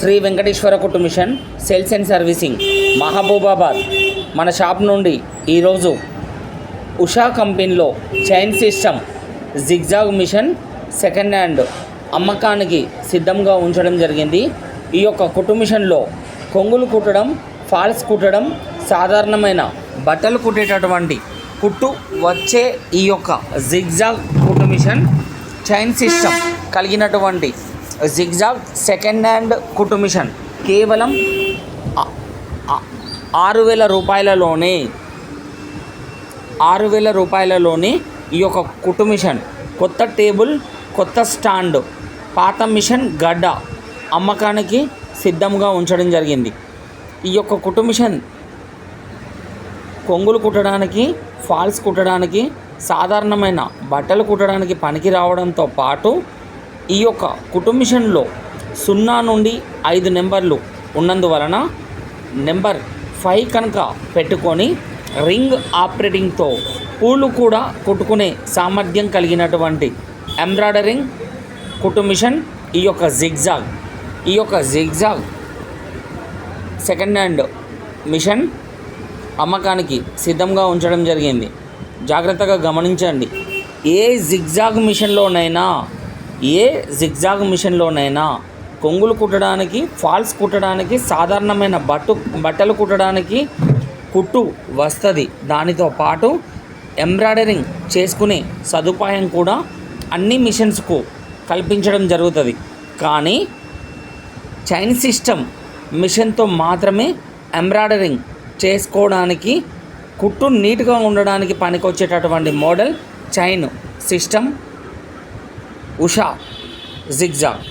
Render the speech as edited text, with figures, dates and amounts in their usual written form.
శ్రీ వెంకటేశ్వర కుట్టు machine sales and servicing Mahabubabad మన shop నుండి ఈరోజు ఉషా కంపెనీలో chain system zigzag machine second hand అమ్మకానికి సిద్ధంగా ఉంచడం జరిగింది. ఈ యొక్క కుట్టు మిషన్లో కొంగులు కుట్టడం, ఫాల్స్ కుట్టడం, సాధారణమైన బట్టలు కుట్టేటటువంటి కుట్టు వచ్చే ఈ యొక్క జిగ్జాగ్ కుట్టు మిషన్ చైన్ సిస్టమ్ కలిగినటువంటి జిగ్జాగ్ సెకండ్ హ్యాండ్ కుట్టు మిషన్ కేవలం 6,000 రూపాయలలోనే 6,000 రూపాయలలోనే ఈ యొక్క కుట్టు మిషన్ కొత్త టేబుల్, కొత్త స్టాండ్, పాత మిషన్ గడ్డ అమ్మకానికి సిద్ధంగా ఉంచడం జరిగింది. ఈ యొక్క కుట్టు మిషన్ కొంగులు కుట్టడానికి, ఫాల్స్ కుట్టడానికి, సాధారణమైన బట్టలు కుట్టడానికి పనికి రావడంతో పాటు ఈ యొక్క కుట్టు మిషన్లో 0 నుండి 5 నెంబర్లు ఉన్నందువలన నెంబర్ 5 కనుక పెట్టుకొని రింగ్ ఆపరేటింగ్తో పూలు కూడా కుట్టుకునే సామర్థ్యం కలిగినటువంటి ఎంబ్రాయిడరింగ్ కుట్టు మిషన్ ఈ యొక్క జిగ్జాగ్ సెకండ్ హ్యాండ్ మిషన్ అమ్మకానికి సిద్ధంగా ఉంచడం జరిగింది. జాగ్రత్తగా గమనించండి. ఏ జిగ్జాగ్ మిషన్లోనైనా కొంగులు కుట్టడానికి, ఫాల్స్ కుట్టడానికి, సాధారణమైన బట్టలు కుట్టడానికి కుట్టు వస్తుంది. దానితో పాటు ఎంబ్రాయిడరింగ్ చేసుకునే సదుపాయం కూడా అన్ని మిషన్స్కు కల్పించడం జరుగుతుంది. కానీ చైన్ సిస్టమ్ మిషన్తో మాత్రమే ఎంబ్రాయిడరింగ్ చేసుకోవడానికి, కుట్టు నీట్గా ఉండడానికి పనికొచ్చేటటువంటి model chain system Usha zigzag.